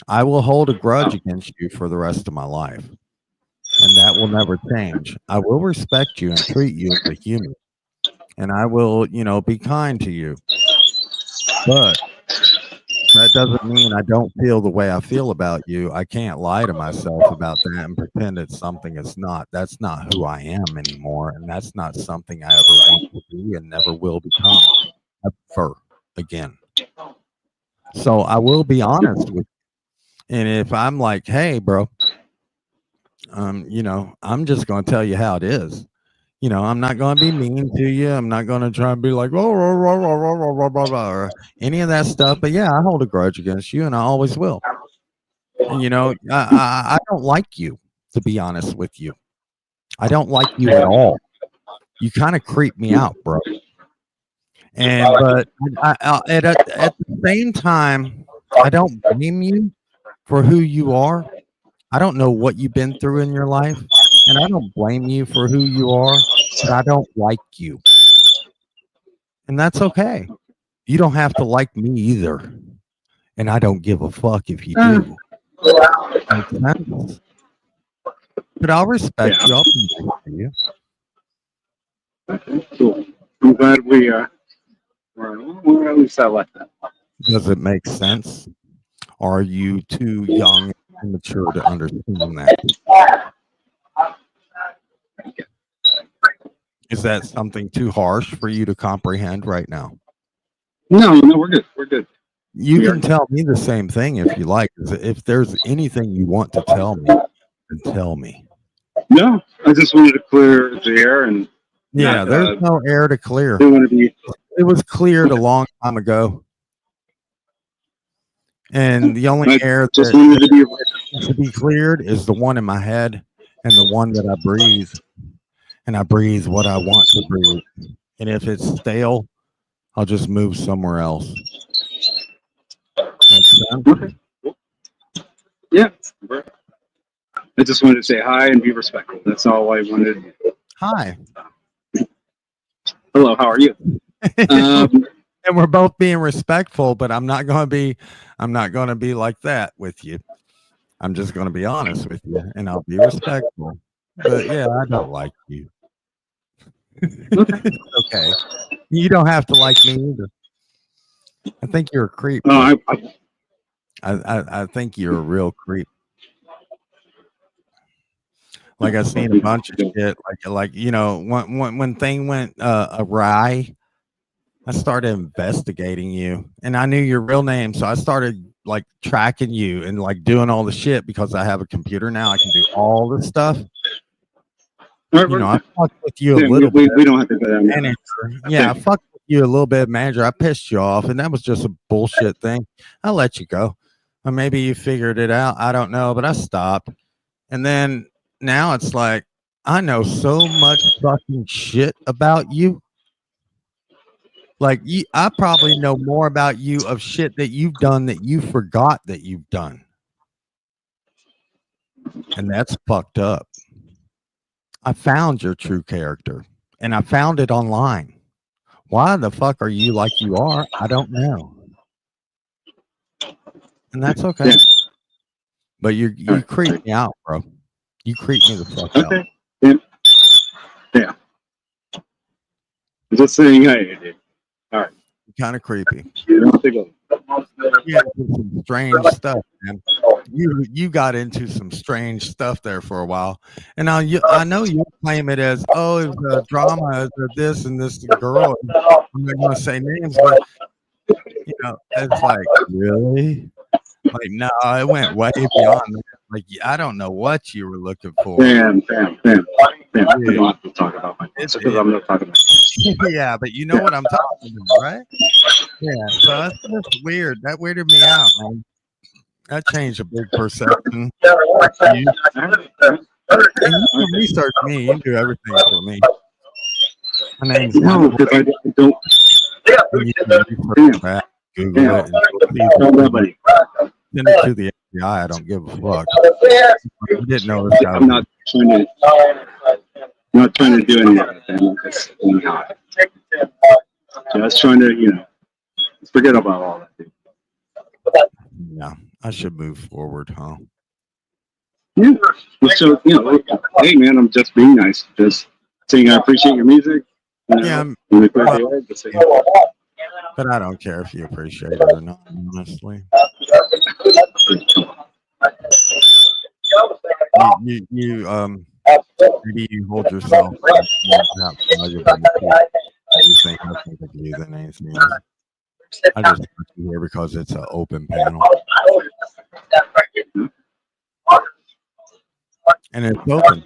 Speaker 1: I will hold a grudge
Speaker 3: Oh,
Speaker 1: against you for the rest of my life, and that will never change. I will respect you and treat you as a human, and I will, be kind to you. But that doesn't mean I don't feel the way I feel about you. I can't lie to myself about that and pretend it's something it's not. That's not who I am anymore, and that's not something I ever want to be and never will become ever again. So I will be honest with you. And if I'm like, hey, bro, I'm just going to tell you how it is. I'm not going to be mean to you. I'm not going to try and be like, oh, or any of that stuff. But yeah, I hold a grudge against you, and I always will. And I don't like you, to be honest with you. I don't like you at all. You kind of creep me out, bro. And but at the same time, I don't blame you for who you are. I don't know what you've been through in your life, and I don't blame you for who you are, but I don't like you. And that's okay. You don't have to like me either. And I don't give a fuck if you
Speaker 3: uh,
Speaker 1: do. Makes sense? But I'll respect
Speaker 3: yeah.
Speaker 1: you. I'll be nice to you.
Speaker 3: Okay, cool. I'm glad we're at least I like that.
Speaker 1: Does it make sense? Are you too young and immature to understand that? Is that something too harsh for you to comprehend right now?
Speaker 3: No, no, we're good. We're good.
Speaker 1: You
Speaker 3: We are
Speaker 1: can
Speaker 3: good.
Speaker 1: tell me the same thing if you like. If there's anything you want to tell me, then tell me.
Speaker 3: No, I just wanted to clear the air and not
Speaker 1: Yeah, there's no air to clear.
Speaker 3: didn't want to be
Speaker 1: It was cleared a
Speaker 3: okay.
Speaker 1: long time ago. And the only
Speaker 3: I
Speaker 1: air
Speaker 3: just
Speaker 1: that
Speaker 3: wanted to be
Speaker 1: needs to be cleared is the one in my head and the one that I breathe. And I breathe what I want to breathe. And if it's stale, I'll just move somewhere else. Makes
Speaker 3: okay.
Speaker 1: sense?
Speaker 3: Cool. Yeah. I just wanted to say hi and be respectful. That's all I wanted.
Speaker 1: Hi.
Speaker 3: Hello, how are you? Um,
Speaker 1: And we're both being respectful, but I'm not gonna be like that with you. I'm just gonna be honest with you and I'll be respectful. But yeah, I don't like you.
Speaker 3: okay.
Speaker 1: It's okay. You don't have to like me either. I think you're a creep, bro. I think you're a real creep. Like I seen a bunch of shit. When thing went awry, I started investigating you, and I knew your real name, so I started like tracking you and like doing all the shit because I have a computer now. I can do all this stuff.
Speaker 3: All right, we're
Speaker 1: I
Speaker 3: good.
Speaker 1: fucked with you a
Speaker 3: Yeah,
Speaker 1: little bit,
Speaker 3: we don't have to go down there.
Speaker 1: manager. Yeah, I
Speaker 3: Okay.
Speaker 1: fucked with you a little bit, manager. I pissed you off, and that was just a bullshit thing. I let you go, or maybe you figured it out. I don't know, but I stopped. And then now it's like I know so much fucking shit about you. Like I probably know more about you of shit that you've done that you forgot that you've done. And that's fucked up. I found your true character and I found it online. Why the fuck are you like you are? I don't know. And that's okay.
Speaker 3: Yeah.
Speaker 1: But
Speaker 3: All
Speaker 1: you
Speaker 3: right.
Speaker 1: creep me out, bro. You creep me the fuck out.
Speaker 3: Okay. Yeah. Yeah. I'm just saying hi, dude. All right.
Speaker 1: Kind of creepy.
Speaker 3: You don't have to go.
Speaker 1: You got into some strange stuff, man. You got into some strange stuff there for a while, and now I know you claim it as it was a drama, it's this and this girl. I'm not going to say names, but it's like really, like no, it went way beyond that. Like I don't know what you were looking for.
Speaker 3: Bam. We
Speaker 1: Dude,
Speaker 3: don't have to talk about my
Speaker 1: it,
Speaker 3: answer because
Speaker 1: it,
Speaker 3: I'm not talking about
Speaker 1: yeah, but you know what I'm talking about, right? Yeah, so that's just weird. That weirded me out, man. That changed a big perception of you.
Speaker 3: it.
Speaker 1: And you can
Speaker 3: Okay.
Speaker 1: research me. You can do everything for me. My name's
Speaker 3: No,
Speaker 1: Michael,
Speaker 3: because I don't.
Speaker 1: and you can research
Speaker 3: Damn.
Speaker 1: that, Google
Speaker 3: Damn.
Speaker 1: it, and you'll see the
Speaker 3: Tell that,
Speaker 1: thing.
Speaker 3: buddy.
Speaker 1: Send it to the FBI. I don't give a fuck. You didn't know this guy
Speaker 3: I'm
Speaker 1: was.
Speaker 3: not trying to. Not trying to do any of that. I'm just being hot. Just trying to, forget about all that. Dude.
Speaker 1: Yeah, I should move forward, huh?
Speaker 3: Yeah. So, hey man, I'm just being nice. Just saying I appreciate your music.
Speaker 1: Yeah, I'm,
Speaker 3: In the quick
Speaker 1: well,
Speaker 3: air, just saying.
Speaker 1: but I don't care if you appreciate it or not, honestly. Maybe you hold yourself more perhaps valuable to people. You think I think of you than anything else. I just put you here because it's an open panel and it's open.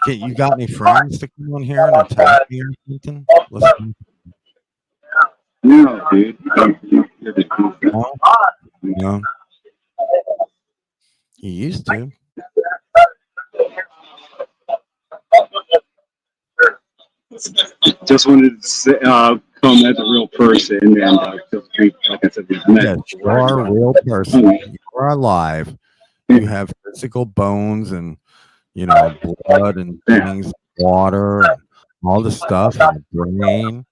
Speaker 1: You got any friends to come on here and attack me or something? Let's
Speaker 3: No, dude. You're the cool
Speaker 1: no, no. You used to.
Speaker 3: Just wanted to say, come as a real person, and like I said, we've met
Speaker 1: Yes, you
Speaker 3: before.
Speaker 1: are a real person. You are alive. You have physical bones and blood and
Speaker 3: Yeah,
Speaker 1: things, water and all the stuff and a brain.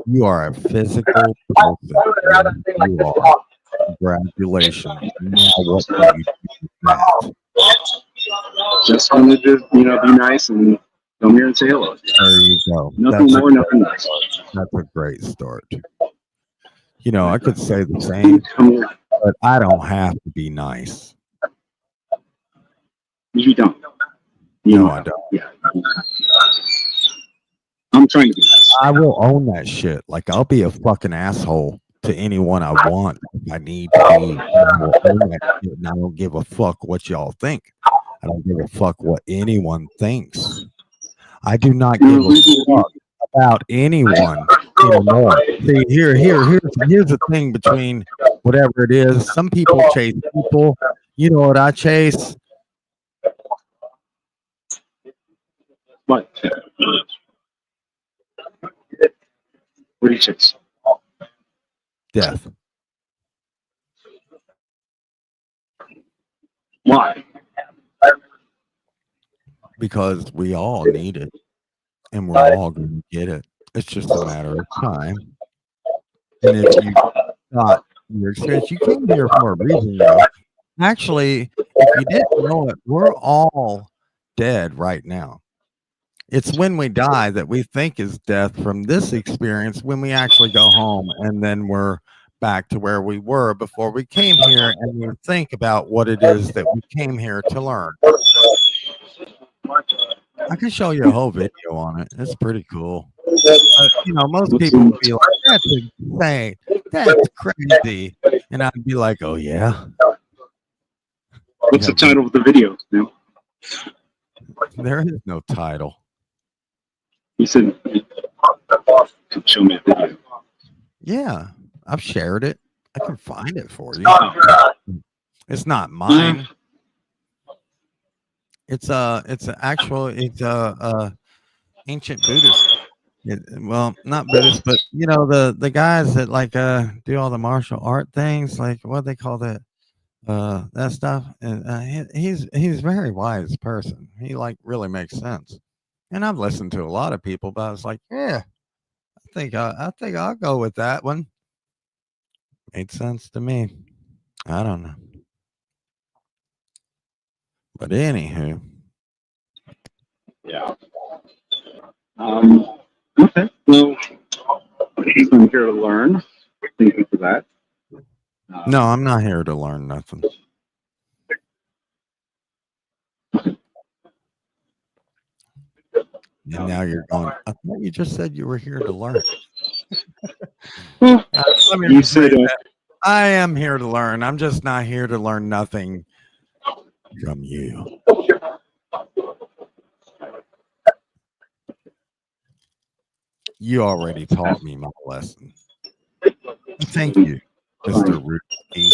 Speaker 1: You are a physical person. Yes, you are. Congratulations. Now what do you do with that?
Speaker 3: just wanted to, be nice and come here and say hello.
Speaker 1: There you go.
Speaker 3: Nothing more, nothing less.
Speaker 1: That's a great start. I could say the
Speaker 3: Come
Speaker 1: same,
Speaker 3: here.
Speaker 1: but I don't have to be nice.
Speaker 3: You don't.
Speaker 1: No, I don't.
Speaker 3: Yeah. I'm trying to be nice.
Speaker 1: I will own that shit. Like I'll be a fucking asshole to anyone I want if I need to be. I will own that shit, and I don't give a fuck what y'all think. I don't give a fuck what anyone thinks. I do not give a fuck about anyone anymore. See, here's the thing between whatever it is. Some people chase people. You know what I chase?
Speaker 3: What? What do you chase?
Speaker 1: Death.
Speaker 3: Why?
Speaker 1: Because we all need it and we're all going to get it. It's just a matter of time. And if you got your experience, you came here for a reason, though. Actually, if you didn't know it, we're all dead right now. It's when we die that we think is death from this experience when we actually go home and then we're back to where we were before we came here and we think about what it is that we came here to learn. I can show you a whole video on it. It's pretty cool. But, most people would be like, that's insane. That's crazy. And I'd be like, oh, yeah.
Speaker 3: What's the title of the video? No?
Speaker 1: There is no title.
Speaker 3: You said, show me a video.
Speaker 1: Yeah, I've shared it. I can find it for you.
Speaker 3: Oh.
Speaker 1: It's not mine. It's ancient Buddhist. Well, not Buddhist, but the guys that like do all the martial art things, like what they call that stuff. And he's a very wise person. He like really makes sense. And I've listened to a lot of people, but I was like, yeah, I think I'll go with that one. Made sense to me. I don't know. But anywho.
Speaker 3: Yeah. Okay. Well, I'm here to learn. Thank you for that.
Speaker 1: No, I'm not here to learn nothing. And now you're going, I thought you just said you were here to learn.
Speaker 3: You said
Speaker 1: I am here to learn. I'm just not here to learn nothing from you. You already taught me my lesson. Thank you, Mr. Ruski,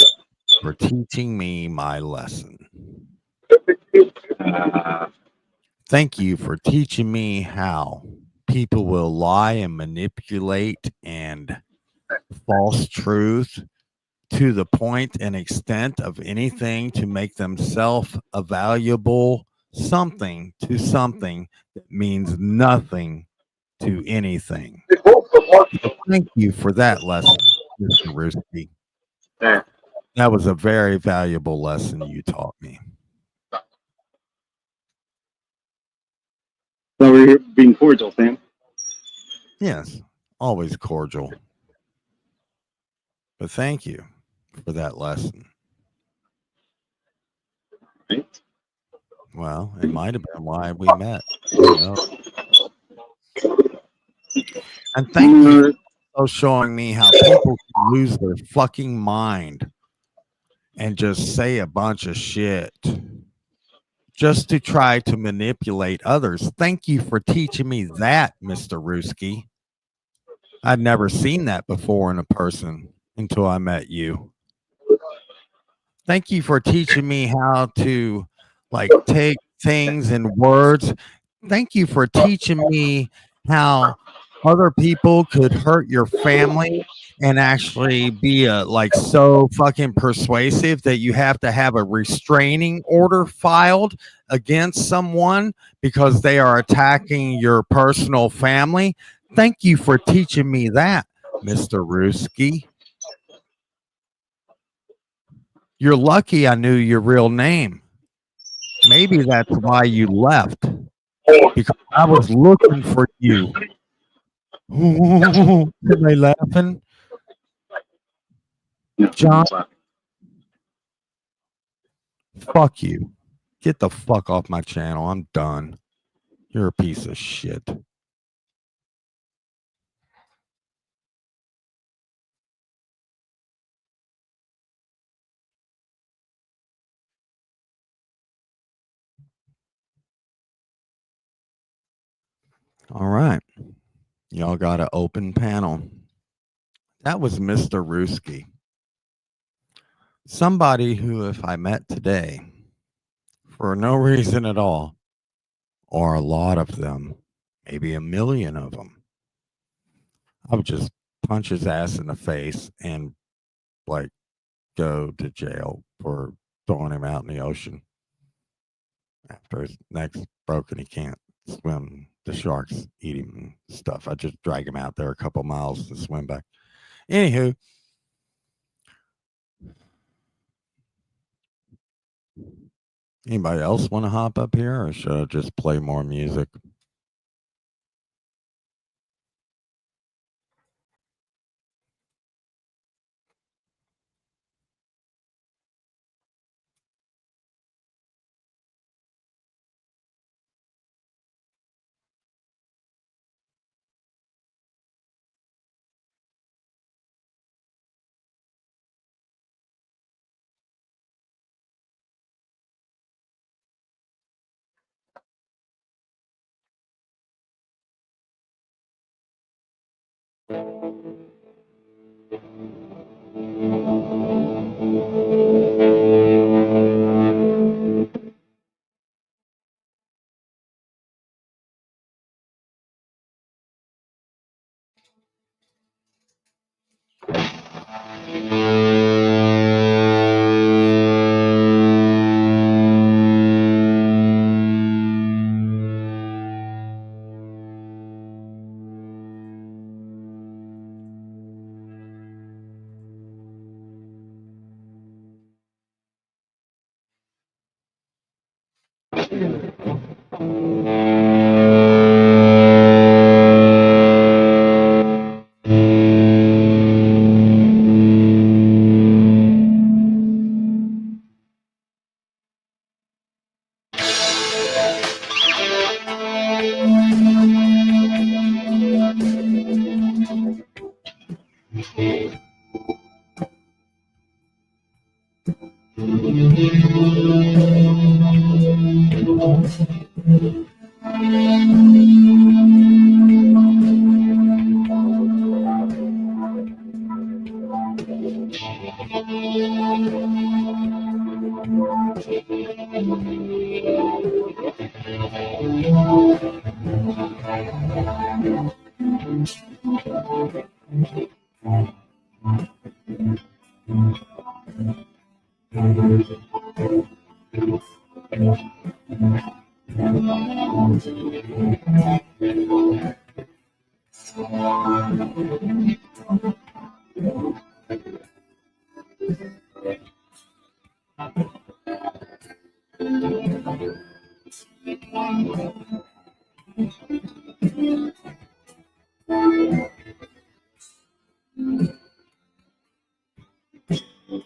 Speaker 1: for teaching me my lesson. Thank you for teaching me how people will lie and manipulate and false truth to the point and extent of anything to make themselves a valuable something to something that means nothing to anything. So thank you for that lesson, Mr. Ruski. That was a very valuable lesson you taught me.
Speaker 3: So we're being cordial, Sam.
Speaker 1: Yes, always cordial. But thank you for that lesson.
Speaker 3: Right?
Speaker 1: Well, it might have been why we met. Who knows? And thank you for also showing me how people can lose their fucking mind and just say a bunch of shit just to try to manipulate others. Thank you for teaching me that, Mr. Ruski. I'd never seen that before in a person until I met you. Thank you for teaching me how to like take things and words. Thank you for teaching me how other people could hurt your family and actually be like so fucking persuasive that you have to have a restraining order filed against someone because they are attacking your personal family. Thank you for teaching me that, Mr. Ruski. You're lucky I knew your real name. Maybe that's why you left because I was looking for you. Am I laughing?
Speaker 3: No,
Speaker 1: John,
Speaker 3: it's not.
Speaker 1: fuck you. Get the fuck off my channel. I'm done. You're a piece of shit. All right. Y'all got an open panel. That was Mr. Ruski. Somebody who, if I met today, for no reason at all, or a lot of them, maybe a million of them, I would just punch his ass in the face and like go to jail for throwing him out in the ocean after his neck's broken. He can't swim. The sharks eat him and stuff. I just drag him out there a couple miles to swim back. Anywho, anybody else want to hop up here, or should I just play more music?
Speaker 2: You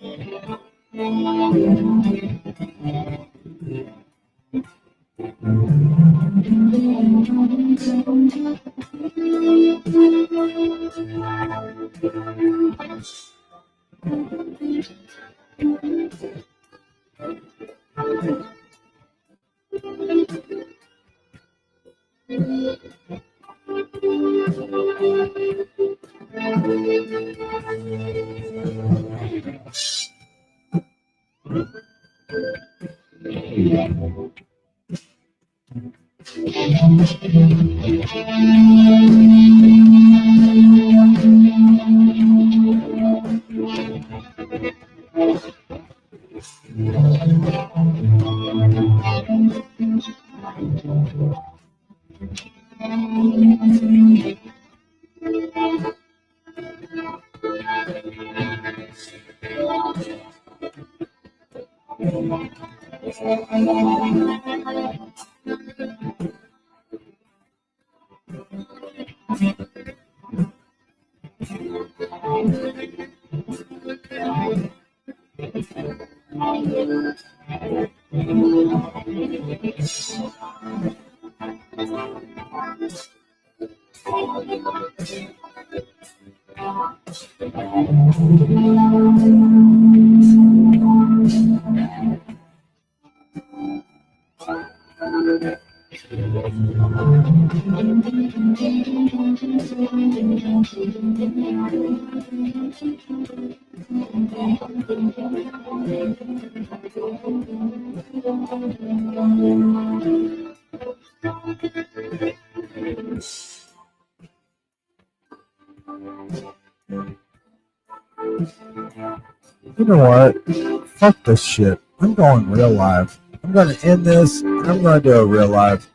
Speaker 2: know what? Fuck this shit. I'm going real live. I'm going to end this and I'm going to do a real live.